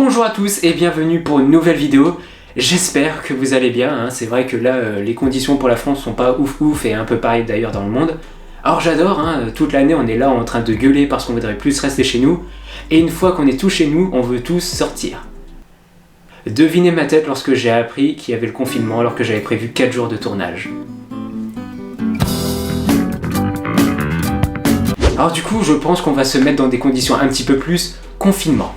Bonjour à tous et bienvenue pour une nouvelle vidéo. J'espère que vous allez bien, hein. C'est vrai que là les conditions pour la France sont pas ouf et un peu pareil d'ailleurs dans le monde. Alors j'adore, hein, toute l'année on est là en train de gueuler parce qu'on voudrait plus rester chez nous. Et une fois qu'on est tous chez nous, on veut tous sortir. Devinez ma tête lorsque j'ai appris qu'il y avait le confinement alors que j'avais prévu 4 jours de tournage. Alors du coup je pense qu'on va se mettre dans des conditions un petit peu plus confinement.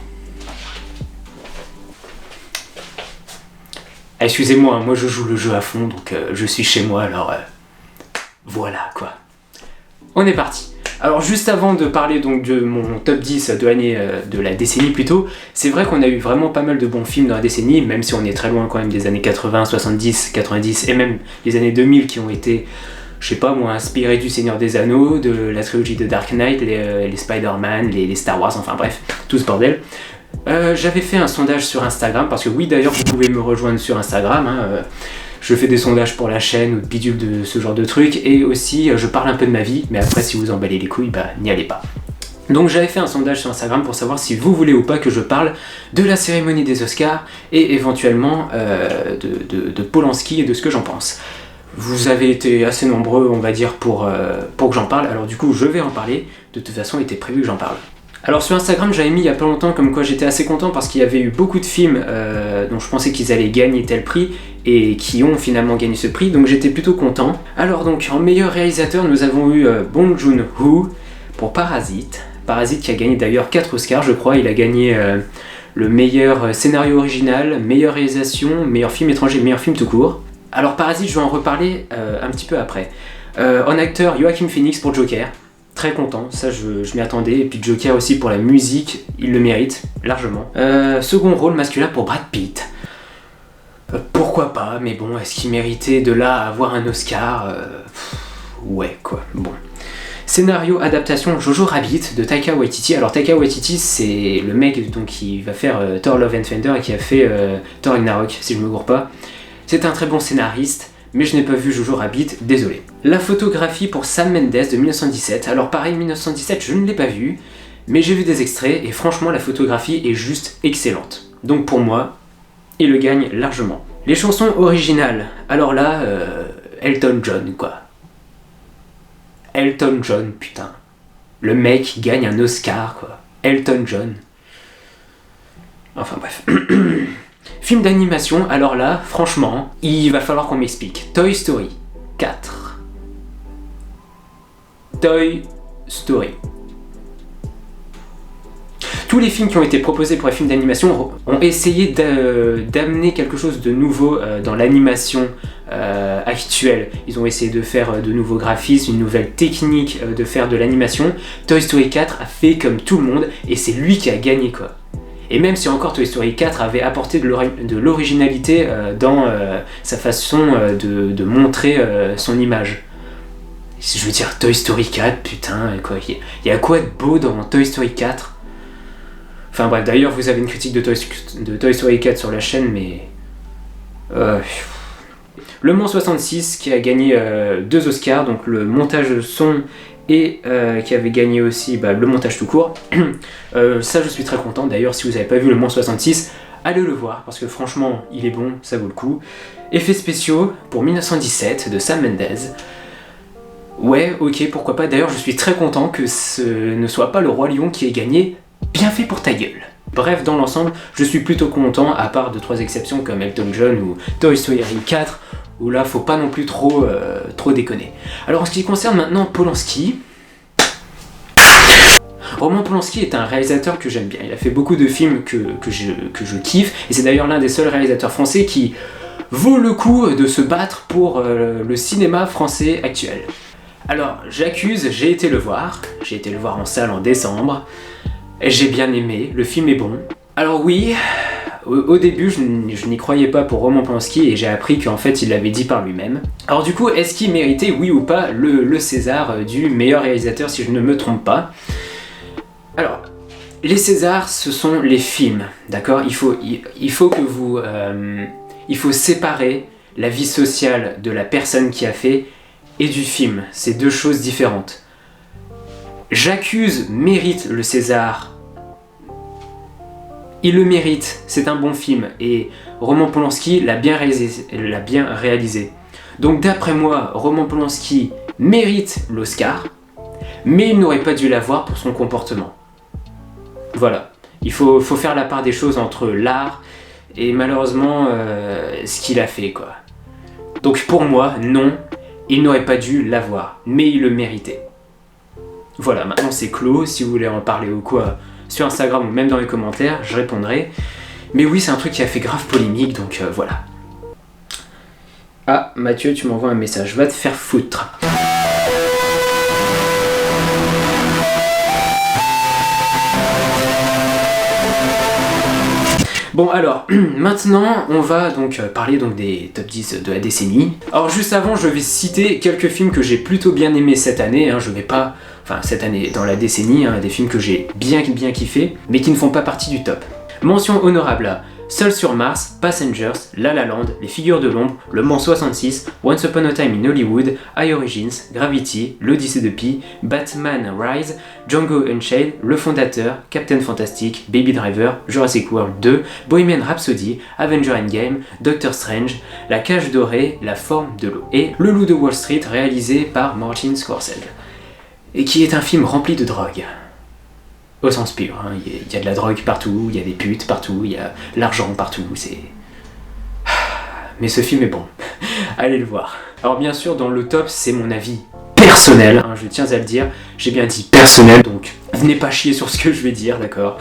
Excusez-moi, moi je joue le jeu à fond, donc je suis chez moi, alors voilà quoi. On est parti. Alors juste avant de parler donc de mon top 10 de l'année, de la décennie plutôt, c'est vrai qu'on a eu vraiment pas mal de bons films dans la décennie, même si on est très loin quand même des années 80, 70, 90 et même les années 2000 qui ont été, je sais pas moi, inspirés du Seigneur des Anneaux, de la trilogie de Dark Knight, les Spider-Man, les Star Wars, enfin bref, tout ce bordel. J'avais fait un sondage sur Instagram, parce que oui d'ailleurs vous pouvez me rejoindre sur Instagram, hein, je fais des sondages pour la chaîne ou de bidule de ce genre de trucs, et aussi je parle un peu de ma vie, mais après si vous emballez les couilles, bah n'y allez pas. Donc j'avais fait un sondage sur Instagram pour savoir si vous voulez ou pas que je parle de la cérémonie des Oscars, et éventuellement de Polanski et de ce que j'en pense. Vous avez été assez nombreux on va dire pour que j'en parle, alors du coup je vais en parler, de toute façon il était prévu que j'en parle. Alors sur Instagram j'avais mis il y a pas longtemps comme quoi j'étais assez content parce qu'il y avait eu beaucoup de films dont je pensais qu'ils allaient gagner tel prix et qui ont finalement gagné ce prix, donc j'étais plutôt content. Alors donc en meilleur réalisateur nous avons eu Bong Joon-ho pour Parasite qui a gagné d'ailleurs 4 Oscars je crois. Il a gagné le meilleur scénario original, meilleure réalisation, meilleur film étranger, meilleur film tout court. Alors Parasite je vais en reparler un petit peu après. En acteur Joaquin Phoenix pour Joker. Très content, ça je m'y attendais, et puis Joker aussi pour la musique, il le mérite, largement. Second rôle masculin pour Brad Pitt. Pourquoi pas, mais bon, est-ce qu'il méritait de là avoir un Oscar ouais quoi, bon. Scénario adaptation Jojo Rabbit de Taika Waititi. Alors Taika Waititi c'est le mec donc, qui va faire Thor Love and Thunder et qui a fait Thor Ragnarok, si je me gourre pas. C'est un très bon scénariste. Mais je n'ai pas vu Jojo Rabbit, désolé. La photographie pour Sam Mendes de 1917. Alors pareil, 1917, je ne l'ai pas vu, mais j'ai vu des extraits et franchement la photographie est juste excellente. Donc pour moi, il le gagne largement. Les chansons originales, alors là, Elton John quoi. Elton John, putain. Le mec gagne un Oscar quoi. Elton John. Enfin bref. Film d'animation, alors là, franchement, il va falloir qu'on m'explique. Toy Story 4. Toy Story. Tous les films qui ont été proposés pour les films d'animation ont essayé d'amener quelque chose de nouveau dans l'animation actuelle. Ils ont essayé de faire de nouveaux graphismes, une nouvelle technique de faire de l'animation. Toy Story 4 a fait comme tout le monde et c'est lui qui a gagné quoi. Et même si encore Toy Story 4 avait apporté de l'originalité dans sa façon de montrer son image. Je veux dire, Toy Story 4, putain, quoi, il y a quoi de beau dans Toy Story 4 ? Enfin bref, d'ailleurs vous avez une critique de Toy Story 4 sur la chaîne, mais... Le Mans 66 qui a gagné 2 Oscars, donc le montage son... et qui avait gagné aussi le montage tout court. Ça je suis très content, d'ailleurs si vous n'avez pas vu le Mans 66, allez le voir, parce que franchement il est bon, ça vaut le coup. Effets spéciaux pour 1917 de Sam Mendes. Ouais, ok, pourquoi pas, d'ailleurs je suis très content que ce ne soit pas le Roi Lion qui ait gagné, bien fait pour ta gueule. Bref, dans l'ensemble, je suis plutôt content, à part 2-3 exceptions comme Elton John ou Toy Story 4, où là faut pas non plus trop déconner. Alors en ce qui concerne maintenant Polanski, Roman Polanski est un réalisateur que j'aime bien. Il a fait beaucoup de films que je kiffe, et c'est d'ailleurs l'un des seuls réalisateurs français qui vaut le coup de se battre pour le cinéma français actuel. Alors j'accuse, j'ai été le voir en salle en décembre, j'ai bien aimé, le film est bon. Alors oui, au début je n'y croyais pas pour Roman Polanski et j'ai appris qu'en fait il l'avait dit par lui-même. Alors du coup, est-ce qu'il méritait oui ou pas le César du meilleur réalisateur si je ne me trompe pas? Alors, les Césars ce sont les films, d'accord? Il faut que vous... il faut séparer la vie sociale de la personne qui a fait et du film, c'est deux choses différentes. J'accuse mérite le César il le mérite, c'est un bon film, et Roman Polanski l'a bien réalisé. Donc d'après moi, Roman Polanski mérite l'Oscar, mais il n'aurait pas dû l'avoir pour son comportement. Voilà, il faut faire la part des choses entre l'art et malheureusement ce qu'il a fait, quoi. Donc pour moi, non, il n'aurait pas dû l'avoir, mais il le méritait. Voilà, maintenant c'est clos, si vous voulez en parler ou quoi, sur Instagram ou même dans les commentaires, je répondrai. Mais oui, c'est un truc qui a fait grave polémique, donc voilà. Ah, Mathieu, tu m'envoies un message, va te faire foutre. Bon alors, maintenant on va donc parler donc des top 10 de la décennie. Alors juste avant, je vais citer quelques films que j'ai plutôt bien aimés cette année, hein. Je vais pas... Enfin cette année, dans la décennie, hein, des films que j'ai bien kiffé, mais qui ne font pas partie du top. Mention honorable à Seul sur Mars, Passengers, La La Land, Les Figures de l'Ombre, Le Mans 66, Once Upon a Time in Hollywood, High Origins, Gravity, L'Odyssée de Pi, Batman Rise, Django Unchained, Le Fondateur, Captain Fantastic, Baby Driver, Jurassic World 2, Bohemian Rhapsody, Avenger Endgame, Doctor Strange, La Cage Dorée, La Forme de l'eau et Le Loup de Wall Street réalisé par Martin Scorsese. Et qui est un film rempli de drogue. Au sens pur, hein. Il y a de la drogue partout, il y a des putes partout, il y a l'argent partout, c'est... Mais ce film est bon, allez le voir. Alors bien sûr, dans le top, c'est mon avis personnel, hein, je tiens à le dire, j'ai bien dit personnel, donc venez pas chier sur ce que je vais dire, d'accord.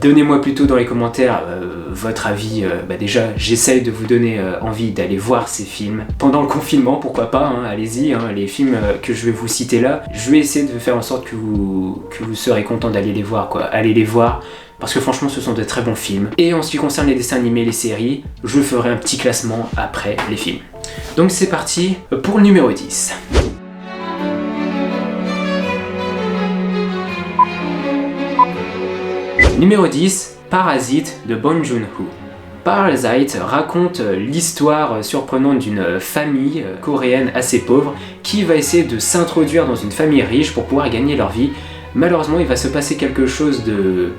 Donnez-moi plutôt dans les commentaires votre avis. Déjà, j'essaye de vous donner envie d'aller voir ces films. Pendant le confinement, pourquoi pas, hein, allez-y, hein, les films que je vais vous citer là, je vais essayer de faire en sorte que vous serez content d'aller les voir, quoi. Allez les voir, parce que franchement, ce sont de très bons films. Et en ce qui concerne les dessins animés, les séries, je ferai un petit classement après les films. Donc c'est parti pour le numéro 10. Numéro 10, Parasite de Bong Joon-ho. Parasite raconte l'histoire surprenante d'une famille coréenne assez pauvre qui va essayer de s'introduire dans une famille riche pour pouvoir gagner leur vie. Malheureusement, il va se passer quelque chose de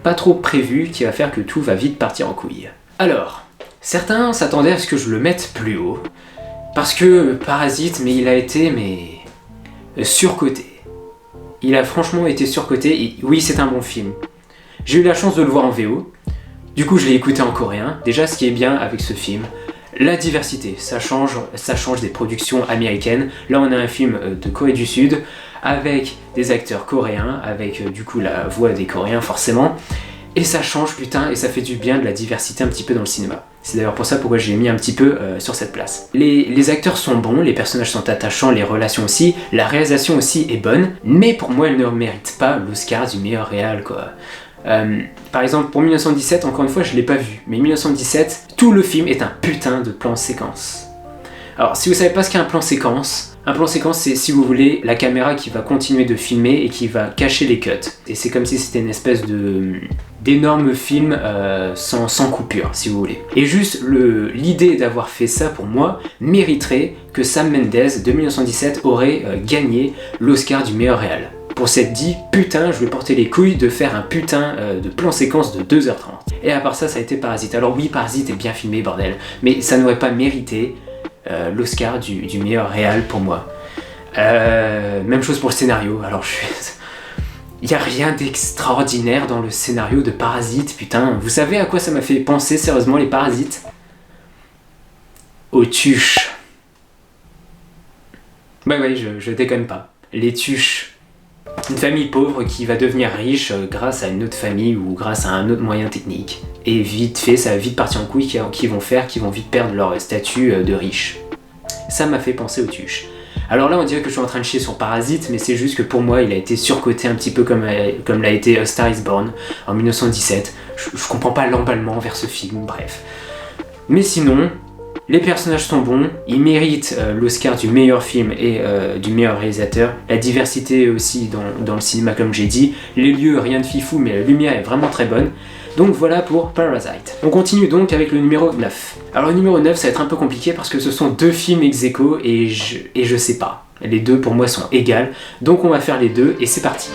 pas trop prévu qui va faire que tout va vite partir en couille. Alors, certains s'attendaient à ce que je le mette plus haut, parce que Parasite, mais il a été surcoté. Il a franchement été surcoté, et oui, c'est un bon film. J'ai eu la chance de le voir en VO, du coup je l'ai écouté en coréen. Déjà, ce qui est bien avec ce film, la diversité, ça change des productions américaines. Là on a un film de Corée du Sud, avec des acteurs coréens, avec du coup la voix des Coréens forcément, et ça change putain, et ça fait du bien de la diversité un petit peu dans le cinéma. C'est d'ailleurs pour ça pourquoi j'ai mis un petit peu sur cette place. Les acteurs sont bons, les personnages sont attachants, les relations aussi, la réalisation aussi est bonne, mais pour moi elle ne mérite pas l'Oscar du meilleur réal, quoi. Par exemple, pour 1917, encore une fois, je l'ai pas vu, mais 1917, tout le film est un putain de plan séquence. Alors, si vous savez pas ce qu'est un plan séquence, c'est, si vous voulez, la caméra qui va continuer de filmer et qui va cacher les cuts. Et c'est comme si c'était une espèce d'énorme film sans coupure, si vous voulez. Et juste l'idée d'avoir fait ça, pour moi, mériterait que Sam Mendes, de 1917, aurait gagné l'Oscar du meilleur réal. Pour s'être dit, putain, je vais porter les couilles de faire un putain de plan séquence de 2h30. Et à part ça, ça a été Parasite. Alors oui, Parasite est bien filmé, bordel, mais ça n'aurait pas mérité l'Oscar du meilleur réal pour moi. Même chose pour le scénario. Alors il n'y a rien d'extraordinaire dans le scénario de Parasite, putain. Vous savez à quoi ça m'a fait penser sérieusement, les Parasites? Aux Tuches. Ouais, je déconne pas. Les Tuches. Une famille pauvre qui va devenir riche grâce à une autre famille ou grâce à un autre moyen technique. Et vite fait, ça va vite partir en couille, qui vont vite perdre leur statut de riche. Ça m'a fait penser aux Tuches. Alors là, on dirait que je suis en train de chier sur Parasite, mais c'est juste que pour moi, il a été surcoté un petit peu comme l'a été Star is Born en 1917. Je comprends pas l'emballement vers ce film, bref. Mais sinon, les personnages sont bons, ils méritent l'Oscar du meilleur film et du meilleur réalisateur. La diversité aussi dans le cinéma, comme j'ai dit. Les lieux, rien de fifou, mais la lumière est vraiment très bonne. Donc voilà pour Parasite. On continue donc avec le numéro 9. Alors le numéro 9, ça va être un peu compliqué parce que ce sont deux films ex-aequo et je sais pas. Les deux pour moi sont égales, donc on va faire les deux et c'est parti.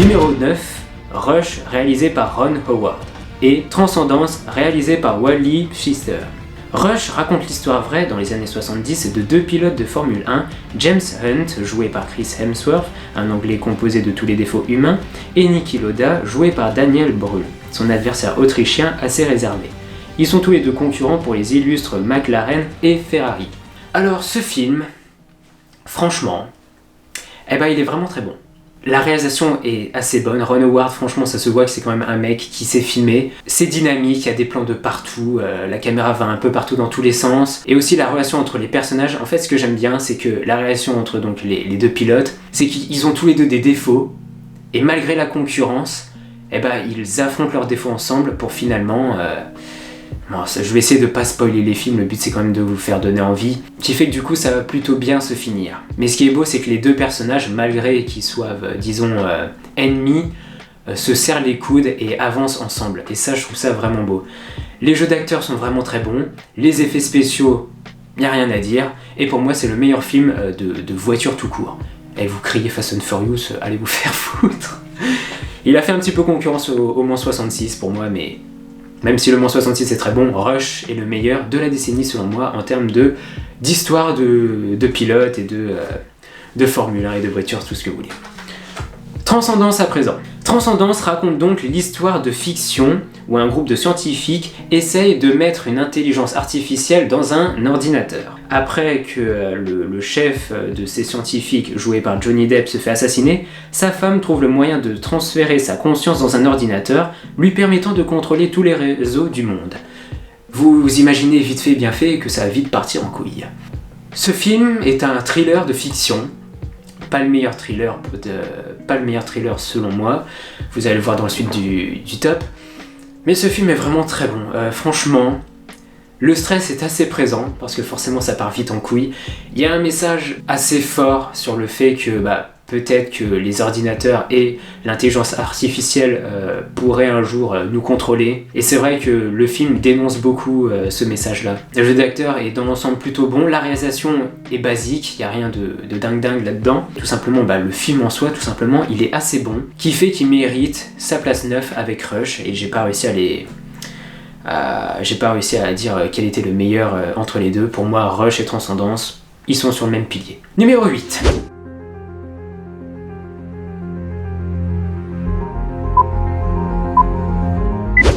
Numéro 9, Rush, réalisé par Ron Howard, et Transcendence, réalisé par Wally Pfister. Rush raconte l'histoire vraie dans les années 70 de deux pilotes de Formule 1, James Hunt, joué par Chris Hemsworth, un Anglais composé de tous les défauts humains, et Niki Lauda, joué par Daniel Brühl, son adversaire autrichien assez réservé. Ils sont tous les deux concurrents pour les illustres McLaren et Ferrari. Alors ce film, franchement, il est vraiment très bon. La réalisation est assez bonne. Ron Howard, franchement, ça se voit que c'est quand même un mec qui sait filmer. C'est dynamique, il y a des plans de partout, la caméra va un peu partout dans tous les sens. Et aussi la relation entre les personnages. En fait, ce que j'aime bien, c'est que la relation entre donc, les deux pilotes, c'est qu'ils ont tous les deux des défauts. Et malgré la concurrence, ils affrontent leurs défauts ensemble pour finalement... je vais essayer de pas spoiler les films, le but c'est quand même de vous faire donner envie, qui fait que du coup ça va plutôt bien se finir. Mais ce qui est beau, c'est que les deux personnages, malgré qu'ils soient, ennemis, se serrent les coudes et avancent ensemble. Et ça, je trouve ça vraiment beau. Les jeux d'acteurs sont vraiment très bons, les effets spéciaux, y a rien à dire, et pour moi c'est le meilleur film de voiture tout court. Et vous criez Fast and Furious, allez vous faire foutre. Il a fait un petit peu concurrence au Mans 66 pour moi, mais... Même si le Mans 66 est très bon, Rush est le meilleur de la décennie selon moi en termes d'histoire de pilote et de Formule 1 et de voiture, tout ce que vous voulez. Transcendance à présent. Transcendance raconte donc l'histoire de fiction où un groupe de scientifiques essaye de mettre une intelligence artificielle dans un ordinateur. Après que le chef de ces scientifiques, joué par Johnny Depp, se fait assassiner, sa femme trouve le moyen de transférer sa conscience dans un ordinateur, lui permettant de contrôler tous les réseaux du monde. Vous imaginez vite fait bien fait que ça va vite partir en couille. Ce film est un thriller de fiction. Pas le meilleur thriller selon moi, vous allez le voir dans la suite du top, mais ce film est vraiment très bon. Franchement, le stress est assez présent parce que forcément ça part vite en couille. Il y a un message assez fort sur le fait que peut-être que les ordinateurs et l'intelligence artificielle pourraient un jour nous contrôler. Et c'est vrai que le film dénonce beaucoup ce message-là. Le jeu d'acteur est dans l'ensemble plutôt bon, la réalisation est basique, il n'y a rien de dingue là-dedans. Tout simplement, le film en soi, tout simplement, il est assez bon, qui fait qu'il mérite sa place 9 avec Rush, et j'ai pas réussi à dire quel était le meilleur entre les deux. Pour moi, Rush et Transcendance, ils sont sur le même pilier. Numéro 8.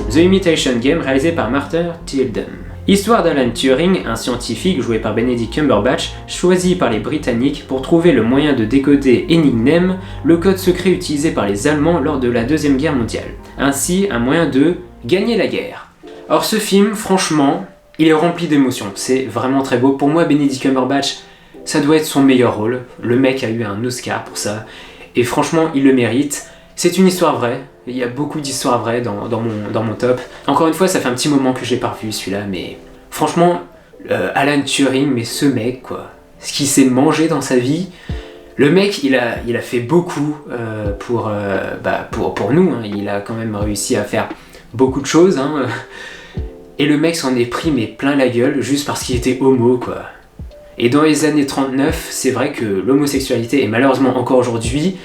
The Imitation Game, réalisé par Martin Tilden. Histoire d'Alan Turing, un scientifique joué par Benedict Cumberbatch, choisi par les Britanniques pour trouver le moyen de décoder Enigme, le code secret utilisé par les Allemands lors de la Deuxième Guerre mondiale. Ainsi, un moyen de gagner la guerre. Or ce film, franchement, il est rempli d'émotions, c'est vraiment très beau. Pour moi, Benedict Cumberbatch, ça doit être son meilleur rôle. Le mec a eu un Oscar pour ça, et franchement, il le mérite. C'est une histoire vraie, il y a beaucoup d'histoires vraies dans mon top. Encore une fois, ça fait un petit moment que je l'ai pas revu celui-là, mais franchement, Alan Turing, mais ce mec, quoi, ce qu'il s'est mangé dans sa vie, le mec, il a fait beaucoup pour nous, hein. Il a quand même réussi à faire beaucoup de choses, hein. Et le mec s'en est pris mais plein la gueule juste parce qu'il était homo, quoi. Et dans les années 39, c'est vrai que l'homosexualité, et malheureusement encore aujourd'hui,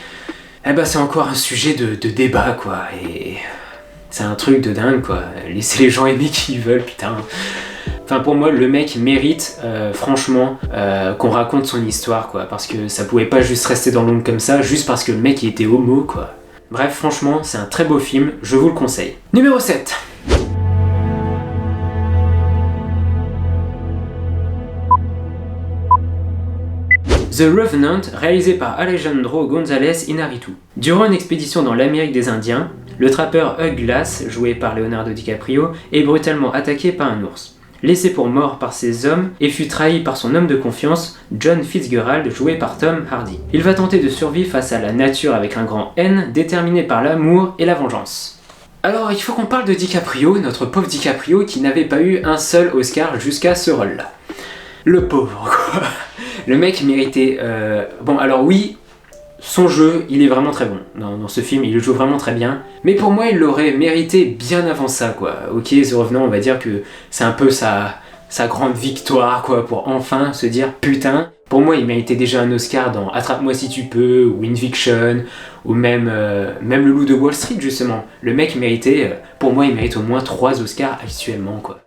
c'est encore un sujet de débat, quoi, et c'est un truc de dingue, quoi. Laissez les gens aimer qui veulent, putain. Enfin, pour moi, le mec mérite, franchement, qu'on raconte son histoire, quoi, parce que ça pouvait pas juste rester dans l'ombre comme ça, juste parce que le mec il était homo, quoi. Bref, franchement, c'est un très beau film, je vous le conseille. Numéro 7. The Revenant, réalisé par Alejandro González Iñárritu. Durant une expédition dans l'Amérique des Indiens, le trappeur Hugh Glass, joué par Leonardo DiCaprio, est brutalement attaqué par un ours. Laissé pour mort par ses hommes et fut trahi par son homme de confiance, John Fitzgerald, joué par Tom Hardy. Il va tenter de survivre face à la nature avec un grand N, déterminé par l'amour et la vengeance. Alors, il faut qu'on parle de DiCaprio, notre pauvre DiCaprio qui n'avait pas eu un seul Oscar jusqu'à ce rôle-là. Le pauvre, quoi. Le mec méritait... Bon, alors oui, son jeu, il est vraiment très bon. Dans ce film, il le joue vraiment très bien. Mais pour moi, il l'aurait mérité bien avant ça, quoi. Ok, The Revenant, on va dire que c'est un peu sa sa grande victoire, quoi, pour enfin se dire putain. Pour moi, il méritait déjà un Oscar dans Attrape-moi si tu peux, ou Inviction, ou même le Loup de Wall Street, justement. Le mec méritait, pour moi, il mérite au moins 3 Oscars actuellement, quoi.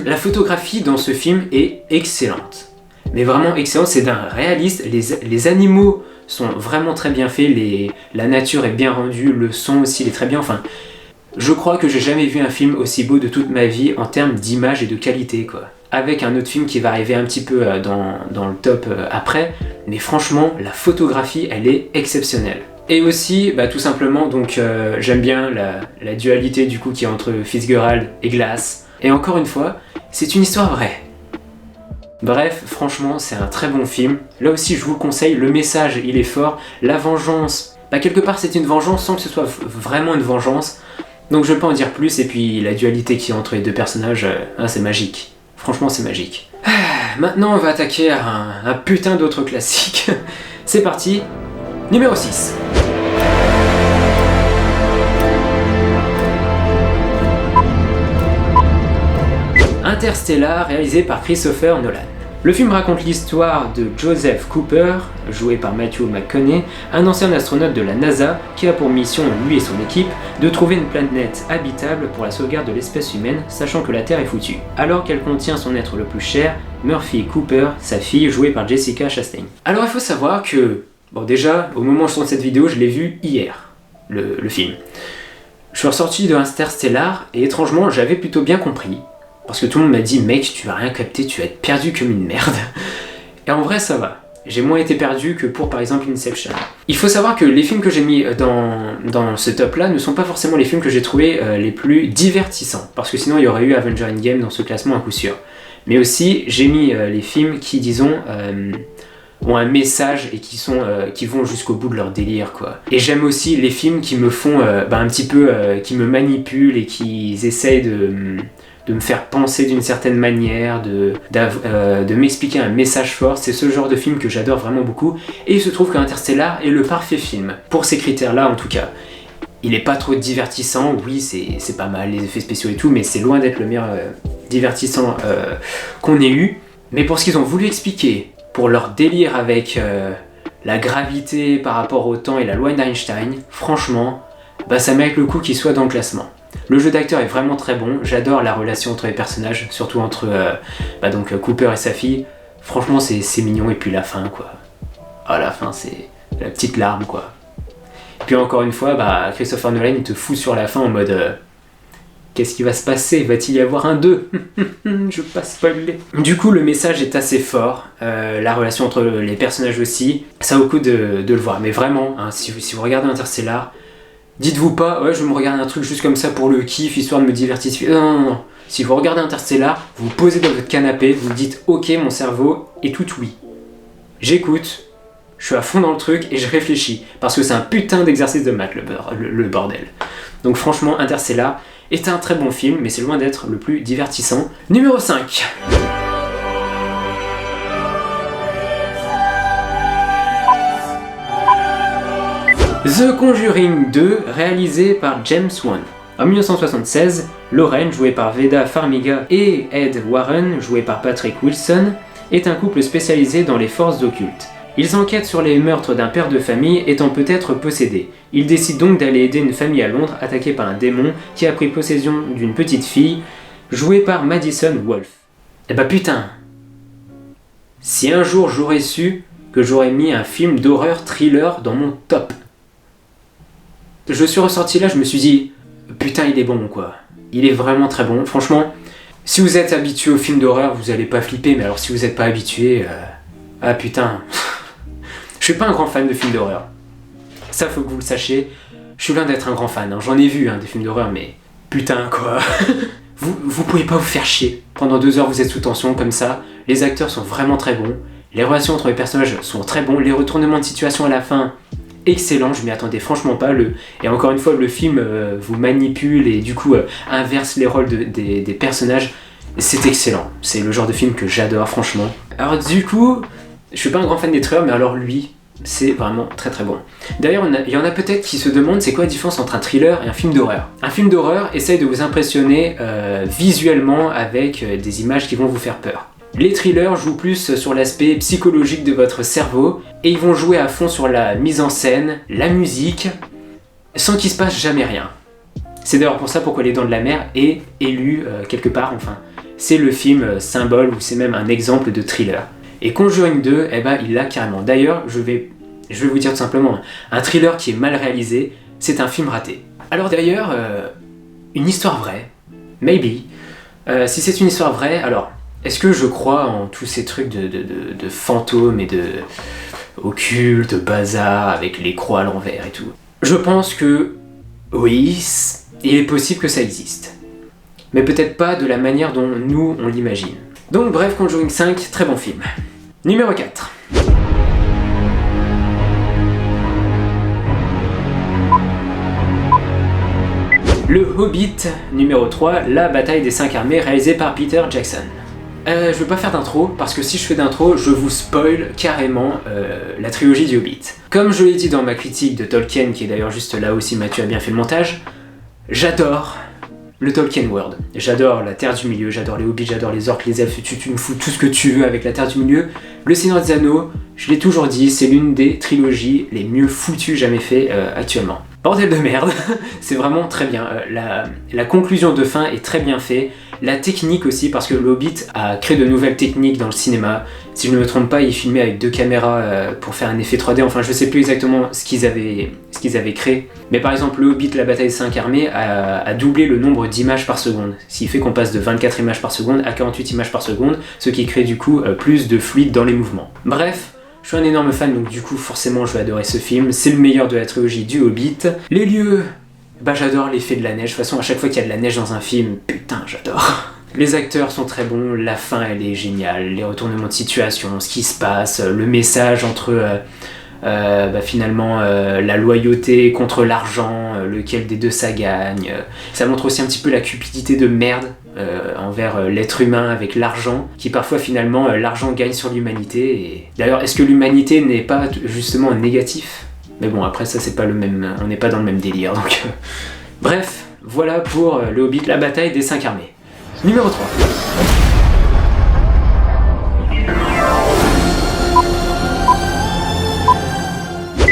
La photographie dans ce film est excellente. Mais vraiment excellente, c'est d'un réaliste. Les animaux sont vraiment très bien faits, la nature est bien rendue, le son aussi il est très bien. Enfin, je crois que j'ai jamais vu un film aussi beau de toute ma vie en termes d'image et de qualité, quoi. Avec un autre film qui va arriver un petit peu dans le top après, mais franchement, la photographie, elle est exceptionnelle. Et aussi, tout simplement, donc j'aime bien la dualité du coup qui est entre Fitzgerald et Glass. Et encore une fois, c'est une histoire vraie. Bref, franchement, c'est un très bon film. Là aussi, je vous le conseille, le message, il est fort. La vengeance, quelque part, c'est une vengeance sans que ce soit vraiment une vengeance. Donc je ne vais pas en dire plus, et puis la dualité qui est entre les deux personnages, c'est magique. Franchement, c'est magique. Maintenant, on va attaquer à un putain d'autre classique. C'est parti, numéro 6. Interstellar, réalisé par Christopher Nolan. Le film raconte l'histoire de Joseph Cooper, joué par Matthew McConaughey, un ancien astronaute de la NASA qui a pour mission, lui et son équipe, de trouver une planète habitable pour la sauvegarde de l'espèce humaine, sachant que la Terre est foutue. Alors qu'elle contient son être le plus cher, Murphy Cooper, sa fille, jouée par Jessica Chastain. Alors il faut savoir que, déjà, au moment où je tourne cette vidéo, je l'ai vu hier, le film. Je suis ressorti de Interstellar et étrangement, j'avais plutôt bien compris. Parce que tout le monde m'a dit, mec, tu vas rien capter, tu vas être perdu comme une merde. Et en vrai, ça va. J'ai moins été perdu que pour, par exemple, Inception. Il faut savoir que les films que j'ai mis dans ce top-là ne sont pas forcément les films que j'ai trouvés les plus divertissants. Parce que sinon, il y aurait eu Avenger Endgame dans ce classement à coup sûr. Mais aussi, j'ai mis les films qui, disons, ont un message et qui vont jusqu'au bout de leur délire, quoi. Et j'aime aussi les films qui me font un petit peu, qui me manipulent et qui essayent de me faire penser d'une certaine manière, de m'expliquer un message fort. C'est ce genre de film que j'adore vraiment beaucoup. Et il se trouve qu'Interstellar est le parfait film, pour ces critères-là en tout cas. Il est pas trop divertissant, oui c'est pas mal, les effets spéciaux et tout, mais c'est loin d'être le meilleur divertissant qu'on ait eu. Mais pour ce qu'ils ont voulu expliquer, pour leur délire avec la gravité par rapport au temps et la loi d'Einstein, franchement, ça mérite le coup qu'il soit dans le classement. Le jeu d'acteur est vraiment très bon, j'adore la relation entre les personnages, surtout entre Cooper et sa fille. Franchement c'est mignon, et puis la fin quoi. Ah, la fin c'est la petite larme quoi. Et puis encore une fois, Christopher Nolan il te fout sur la fin en mode qu'est-ce qui va se passer? Va-t-il y avoir un 2? Je veux pas spoiler. Du coup le message est assez fort, la relation entre les personnages aussi, ça vaut le coup de le voir. Mais vraiment, si vous regardez Interstellar, dites-vous pas, ouais, je vais me regarder un truc juste comme ça pour le kiff, histoire de me divertir. Non. Si vous regardez Interstellar, vous vous posez dans votre canapé, vous dites ok, mon cerveau est tout oui. J'écoute, je suis à fond dans le truc et je réfléchis. Parce que c'est un putain d'exercice de maths, le bordel. Donc franchement, Interstellar est un très bon film, mais c'est loin d'être le plus divertissant. Numéro 5. The Conjuring 2, réalisé par James Wan. En 1976, Lorraine, jouée par Veda Farmiga, et Ed Warren, joué par Patrick Wilson, est un couple spécialisé dans les forces occultes. Ils enquêtent sur les meurtres d'un père de famille étant peut-être possédé. Ils décident donc d'aller aider une famille à Londres attaquée par un démon qui a pris possession d'une petite fille, jouée par Madison Wolfe. Putain, si un jour j'aurais su que j'aurais mis un film d'horreur thriller dans mon top. Je suis ressorti là, je me suis dit, putain il est bon quoi. Il est vraiment très bon, franchement. Si vous êtes habitué aux films d'horreur, vous allez pas flipper, mais alors si vous n'êtes pas habitué, putain. Je suis pas un grand fan de films d'horreur. Ça faut que vous le sachiez. Je suis loin d'être un grand fan, j'en ai vu des films d'horreur, mais putain quoi. vous pouvez pas vous faire chier. Pendant 2 heures vous êtes sous tension comme ça, les acteurs sont vraiment très bons, les relations entre les personnages sont très bons, les retournements de situation à la fin, excellent, je m'y attendais franchement pas. Et encore une fois, le film vous manipule et du coup inverse les rôles des personnages. C'est excellent, c'est le genre de film que j'adore franchement. Alors du coup, je suis pas un grand fan des thrillers, mais alors lui, C'est vraiment très très bon. D'ailleurs, il y en a peut-être qui se demandent c'est quoi la différence entre un thriller et un film d'horreur. Un film d'horreur essaye de vous impressionner visuellement avec des images qui vont vous faire peur. Les thrillers jouent plus sur l'aspect psychologique de votre cerveau et ils vont jouer à fond sur la mise en scène, la musique, sans qu'il se passe jamais rien. C'est d'ailleurs pour ça pourquoi Les Dents de la Mer est élu quelque part, enfin, c'est le film symbole ou c'est même un exemple de thriller. Et Conjuring 2, eh ben, il l'a carrément. D'ailleurs, je vais vous dire tout simplement, un thriller qui est mal réalisé, c'est un film raté. Alors d'ailleurs, une histoire vraie, maybe. Si c'est une histoire vraie, alors, est-ce que je crois en tous ces trucs de fantômes et de occultes, bazar, avec les croix à l'envers et tout? Je pense que, oui, il est possible que ça existe. Mais peut-être pas de la manière dont nous, on l'imagine. Donc bref, Conjuring 5, très bon film. Numéro 4. Le Hobbit, numéro 3, La bataille des 5 armées, réalisé par Peter Jackson. Je veux pas faire d'intro, parce que si je fais d'intro, je vous spoil carrément la trilogie du Hobbit. Comme je l'ai dit dans ma critique de Tolkien, qui est d'ailleurs juste là aussi, Mathieu a bien fait le montage, j'adore le Tolkien World. J'adore la Terre du Milieu, j'adore les Hobbits, j'adore les orques, les elfes, tu me fous tout ce que tu veux avec la Terre du Milieu. Le Seigneur des Anneaux, je l'ai toujours dit, c'est l'une des trilogies les mieux foutues jamais fait actuellement. Bordel de merde, c'est vraiment très bien. La conclusion de fin est très bien faite. La technique aussi, parce que le Hobbit a créé de nouvelles techniques dans le cinéma. Si je ne me trompe pas, il filmait avec 2 caméras pour faire un effet 3D. Enfin, je sais plus exactement ce qu'ils avaient créé. Mais par exemple, le Hobbit, la bataille des 5 armées, a doublé le nombre d'images par seconde. Ce qui fait qu'on passe de 24 images par seconde à 48 images par seconde, ce qui crée du coup plus de fluide dans les mouvements. Bref, je suis un énorme fan, donc du coup, forcément, je vais adorer ce film. C'est le meilleur de la trilogie du Hobbit. Les lieux, bah j'adore l'effet de la neige. De toute façon, à chaque fois qu'il y a de la neige dans un film, putain, j'adore. Les acteurs sont très bons, la fin, elle est géniale. Les retournements de situation, ce qui se passe, le message entre finalement la loyauté contre l'argent, lequel des deux ça gagne. Ça montre aussi un petit peu la cupidité de merde envers l'être humain avec l'argent, qui parfois finalement l'argent gagne sur l'humanité. Et... d'ailleurs, est-ce que l'humanité n'est pas justement négatif? Mais bon, après ça c'est pas le même, on n'est pas dans le même délire donc. Bref, voilà pour le Hobbit, la bataille des 5 armées. Numéro 3.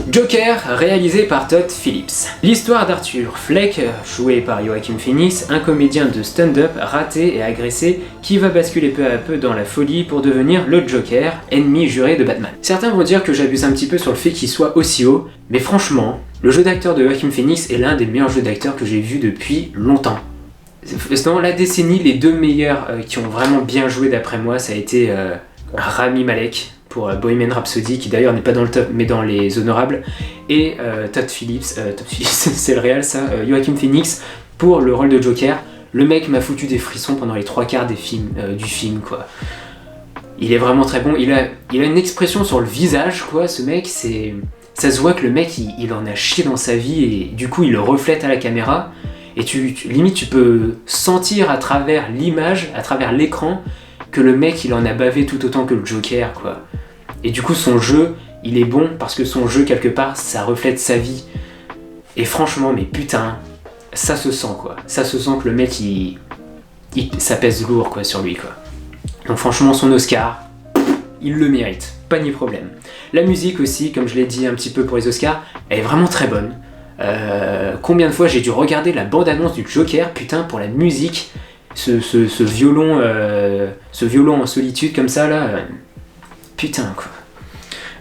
Joker, réalisé par Todd Phillips. L'histoire d'Arthur Fleck, joué par Joaquin Phoenix, un comédien de stand-up raté et agressé qui va basculer peu à peu dans la folie pour devenir le Joker, ennemi juré de Batman. Certains vont dire que j'abuse un petit peu sur le fait qu'il soit aussi haut, mais franchement, le jeu d'acteur de Joaquin Phoenix est l'un des meilleurs jeux d'acteur que j'ai vu depuis longtemps. Dans la décennie, les 2 meilleurs qui ont vraiment bien joué d'après moi, ça a été Rami Malek pour Bohemian Rhapsody, qui d'ailleurs n'est pas dans le top mais dans les honorables, et Todd Phillips, c'est le réel ça, Joaquin Phoenix pour le rôle de Joker. Le mec m'a foutu des frissons pendant les 3/4 du film quoi. Il est vraiment très bon, il a une expression sur le visage quoi, ce mec, ça se voit que le mec il en a chié dans sa vie et du coup il le reflète à la caméra. Et limite tu peux sentir à travers l'image, à travers l'écran, que le mec il en a bavé tout autant que le Joker quoi. Et du coup son jeu il est bon parce que son jeu quelque part ça reflète sa vie. Et franchement mais putain, ça se sent quoi. Ça se sent que le mec ça pèse lourd quoi sur lui quoi. Donc franchement son Oscar, il le mérite, pas ni problème. La musique aussi, comme je l'ai dit un petit peu pour les Oscars, elle est vraiment très bonne. Combien de fois j'ai dû regarder la bande-annonce du Joker, putain, pour la musique, ce violon en solitude comme ça là, putain quoi.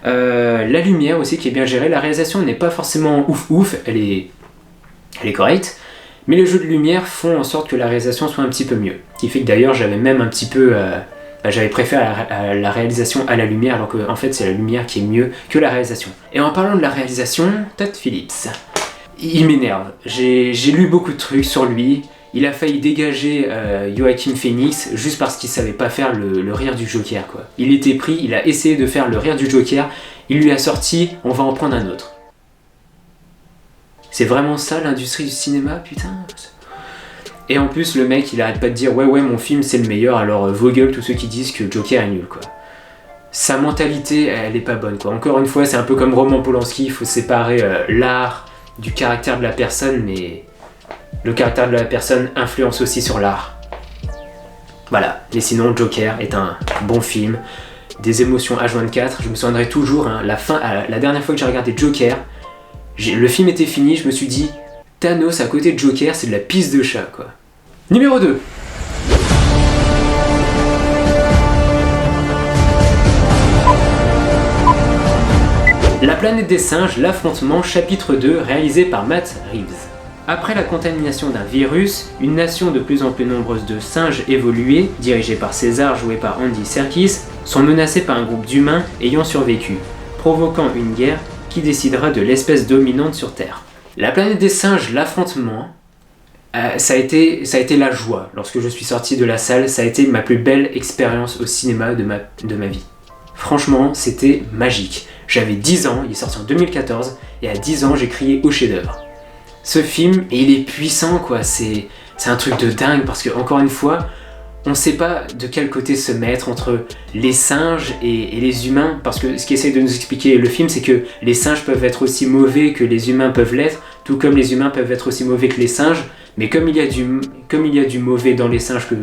La lumière aussi qui est bien gérée, la réalisation n'est pas forcément ouf, elle est correcte, mais les jeux de lumière font en sorte que la réalisation soit un petit peu mieux. Ce qui fait que d'ailleurs j'avais même un petit peu, j'avais préféré la réalisation à la lumière, alors qu'en fait c'est la lumière qui est mieux que la réalisation. Et en parlant de la réalisation, Todd Phillips. Il m'énerve. J'ai lu beaucoup de trucs sur lui. Il a failli dégager Joaquin Phoenix juste parce qu'il savait pas faire le rire du Joker quoi. Il était pris, il a essayé de faire le rire du Joker, il lui a sorti, on va en prendre un autre. C'est vraiment ça l'industrie du cinéma, putain. Et en plus le mec il arrête pas de dire ouais mon film c'est le meilleur, alors vos gueules tous ceux qui disent que Joker est nul quoi. sa mentalité, elle est pas bonne, quoi. Encore une fois, c'est un peu comme Roman Polanski, il faut séparer l'art du caractère de la personne, mais le caractère de la personne influence aussi sur l'art. Voilà, mais sinon Joker est un bon film, des émotions H24, je me souviendrai toujours, hein, la dernière fois que j'ai regardé Joker, le film était fini, je me suis dit, Thanos à côté de Joker, c'est de la pisse de chat, quoi. Numéro 2. La planète des singes, l'affrontement, chapitre 2, réalisé par Matt Reeves. Après la contamination d'un virus, une nation de plus en plus nombreuse de singes évolués, dirigés par César joué par Andy Serkis, sont menacés par un groupe d'humains ayant survécu, provoquant une guerre qui décidera de l'espèce dominante sur Terre. La planète des singes, l'affrontement, ça a été la joie. Lorsque je suis sorti de la salle, ça a été ma plus belle expérience au cinéma de ma vie. Franchement, c'était magique. J'avais 10 ans, il est sorti en 2014, et à 10 ans, j'ai crié au chef-d'œuvre. Ce film, et il est puissant, quoi, c'est un truc de dingue, parce que, encore une fois, on sait pas de quel côté se mettre entre les singes et les humains, parce que ce qu'essaie de nous expliquer le film, c'est que les singes peuvent être aussi mauvais que les humains peuvent l'être, tout comme les humains peuvent être aussi mauvais que les singes, mais comme il y a du mauvais dans les singes que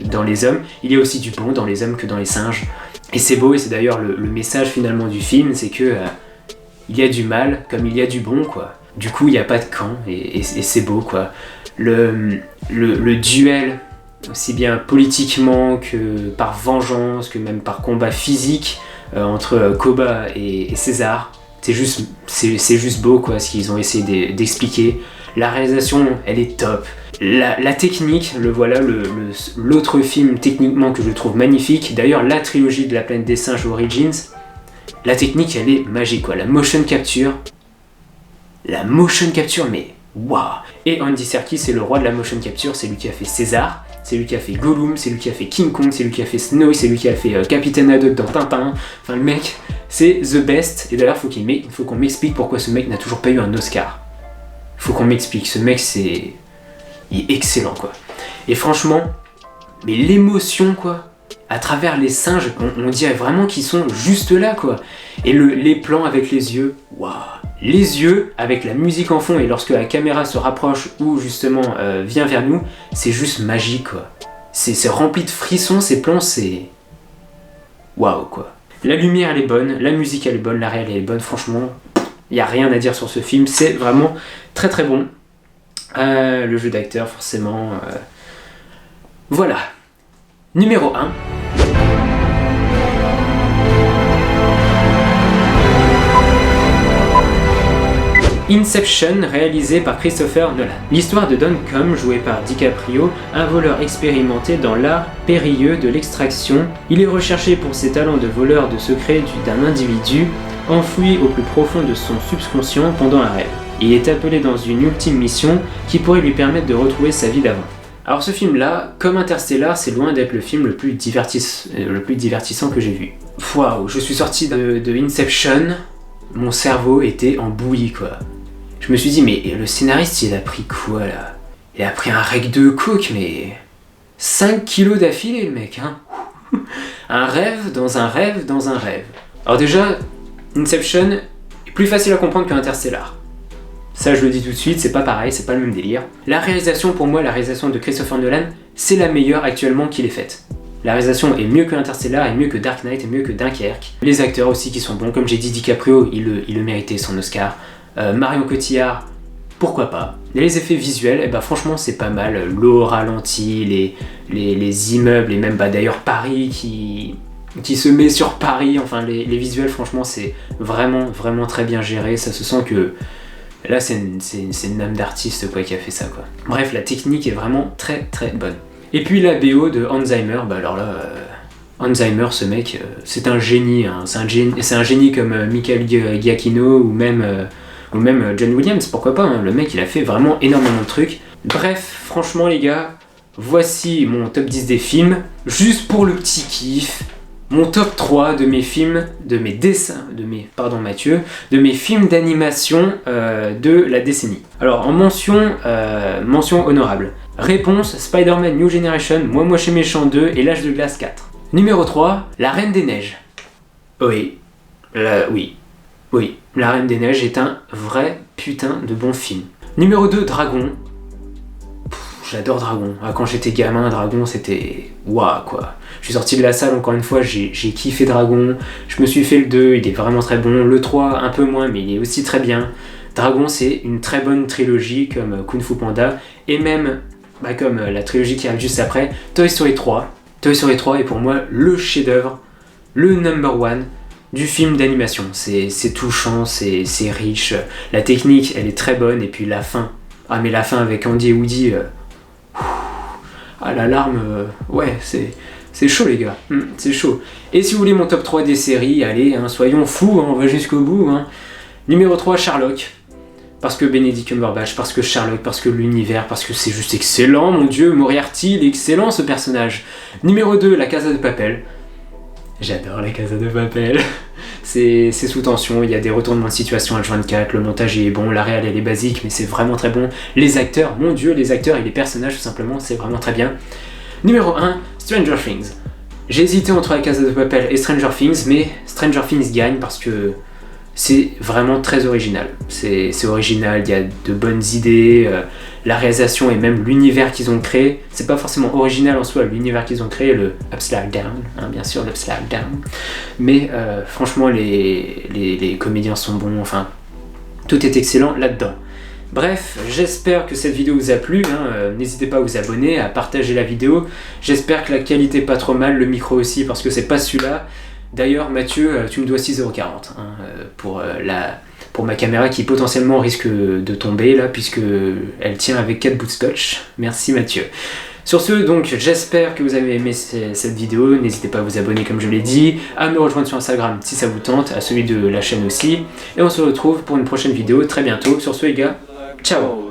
dans les hommes, il y a aussi du bon dans les hommes que dans les singes. Et c'est beau, et c'est d'ailleurs le message finalement du film, c'est que il y a du mal comme il y a du bon, quoi. Du coup, il n'y a pas de camp, et c'est beau, quoi. Le duel, aussi bien politiquement que par vengeance, que même par combat physique, entre Koba et César, c'est juste beau, quoi, ce qu'ils ont essayé d'expliquer. La réalisation, elle est top. La technique, le voilà, l'autre film techniquement que je trouve magnifique. D'ailleurs, la trilogie de la planète des singes Origins, la technique, elle est magique, quoi. La motion capture, mais waouh. Et Andy Serkis, c'est le roi de la motion capture. C'est lui qui a fait César, c'est lui qui a fait Gollum, c'est lui qui a fait King Kong, c'est lui qui a fait Snow, c'est lui qui a fait Capitaine Haddock dans Tintin. Enfin, le mec, c'est the best. Et d'ailleurs, il faut qu'on m'explique pourquoi ce mec n'a toujours pas eu un Oscar. Faut qu'on m'explique. Ce mec, il est excellent, quoi. Et franchement, mais l'émotion, quoi, à travers les singes, on dirait vraiment qu'ils sont juste là, quoi. Et les plans avec les yeux, waouh. Les yeux, avec la musique en fond, et lorsque la caméra se rapproche ou justement vient vers nous, c'est juste magique, quoi. C'est rempli de frissons, ces plans, c'est... waouh, quoi. La lumière, elle est bonne, la musique, elle est bonne, la réelle, elle est bonne, franchement, il n'y a rien à dire sur ce film, c'est vraiment très très bon. Le jeu d'acteur, forcément. Voilà. Numéro 1. Inception, réalisé par Christopher Nolan. L'histoire de Don Cum, joué par DiCaprio, un voleur expérimenté dans l'art périlleux de l'extraction. Il est recherché pour ses talents de voleur de secrets d'un individu enfoui au plus profond de son subconscient pendant un rêve. Il est appelé dans une ultime mission qui pourrait lui permettre de retrouver sa vie d'avant. Alors ce film-là, comme Interstellar, c'est loin d'être le film le plus divertissant que j'ai vu. Waouh, je suis sorti de Inception, mon cerveau était en bouillie, quoi. Je me suis dit, mais le scénariste, il a pris quoi, là? Il a pris un rec de coke, mais... 5 kilos d'affilée, le mec, hein. Un rêve dans un rêve dans un rêve. Alors déjà, Inception est plus facile à comprendre que Interstellar. Ça, je le dis tout de suite, c'est pas pareil, c'est pas le même délire. La réalisation, pour moi, la réalisation de Christopher Nolan, c'est la meilleure actuellement qu'il ait faite. La réalisation est mieux que Interstellar, est mieux que Dark Knight, est mieux que Dunkerque. Les acteurs aussi qui sont bons, comme j'ai dit, DiCaprio, il le méritait son Oscar. Marion Cotillard, pourquoi pas. Et les effets visuels, eh ben, franchement c'est pas mal. L'eau ralentie, les immeubles, et même d'ailleurs Paris qui se met sur Paris, enfin les visuels, franchement c'est vraiment vraiment très bien géré. Ça se sent que là c'est une âme d'artiste, quoi, qui a fait ça, quoi. Bref, la technique est vraiment très très bonne. Et puis la BO de Hans Zimmer, bah alors là, Hans Zimmer, ce mec, c'est un génie, hein. C'est un génie comme Michael Giacchino ou même John Williams, pourquoi pas, hein. Le mec, il a fait vraiment énormément de trucs. Bref, franchement les gars, voici mon top 10 des films, juste pour le petit kiff. Mon top 3 de mes films, de mes films d'animation de la décennie. Alors en mention honorable. Réponse, Spider-Man New Generation, Moi Moche et Méchant 2 et L'Âge de Glace 4. Numéro 3, La Reine des Neiges. Oui, oui, La Reine des Neiges est un vrai putain de bon film. Numéro 2, Dragon. J'adore Dragon. Ah, quand j'étais gamin, Dragon c'était... Waouh quoi. Je suis sorti de la salle encore une fois, j'ai kiffé Dragon. Je me suis fait le 2, il est vraiment très bon. Le 3, un peu moins, mais il est aussi très bien. Dragon, c'est une très bonne trilogie comme Kung Fu Panda. Et même, comme la trilogie qui arrive juste après, Toy Story 3. Toy Story 3 est pour moi le chef-d'œuvre, le number one du film d'animation. C'est touchant, c'est riche. La technique, elle est très bonne. Et puis la fin. Ah mais la fin avec Andy et Woody... Ah la larme, ouais, c'est chaud les gars, c'est chaud. Et si vous voulez mon top 3 des séries, allez, soyons fous, on va jusqu'au bout. Numéro 3, Sherlock. Parce que Benedict Cumberbatch, parce que Sherlock, parce que l'univers, parce que c'est juste excellent, mon dieu, Moriarty, il est excellent ce personnage. Numéro 2, La Casa de Papel. J'adore La Casa de Papel. C'est sous tension, il y a des retournements de situation H24, le montage est bon, la réal elle est basique, mais c'est vraiment très bon. Les acteurs, mon dieu, les acteurs et les personnages tout simplement, c'est vraiment très bien. Numéro 1, Stranger Things. J'ai hésité entre La Casa de Papel et Stranger Things, mais Stranger Things gagne parce que c'est vraiment très original. C'est original, il y a de bonnes idées, la réalisation et même l'univers qu'ils ont créé. C'est pas forcément original en soi, l'univers qu'ils ont créé, le Upside Down, bien sûr, l'Upside Down. Mais franchement, les comédiens sont bons, enfin, tout est excellent là-dedans. Bref, j'espère que cette vidéo vous a plu, n'hésitez pas à vous abonner, à partager la vidéo. J'espère que la qualité est pas trop mal, le micro aussi, parce que c'est pas celui-là. D'ailleurs, Mathieu, tu me dois 6,40 € pour ma caméra qui potentiellement risque de tomber là, puisque elle tient avec 4 bouts de scotch. Merci Mathieu. Sur ce, donc, j'espère que vous avez aimé cette vidéo. N'hésitez pas à vous abonner comme je l'ai dit, à me rejoindre sur Instagram si ça vous tente, à celui de la chaîne aussi. Et on se retrouve pour une prochaine vidéo très bientôt. Sur ce les gars, ciao!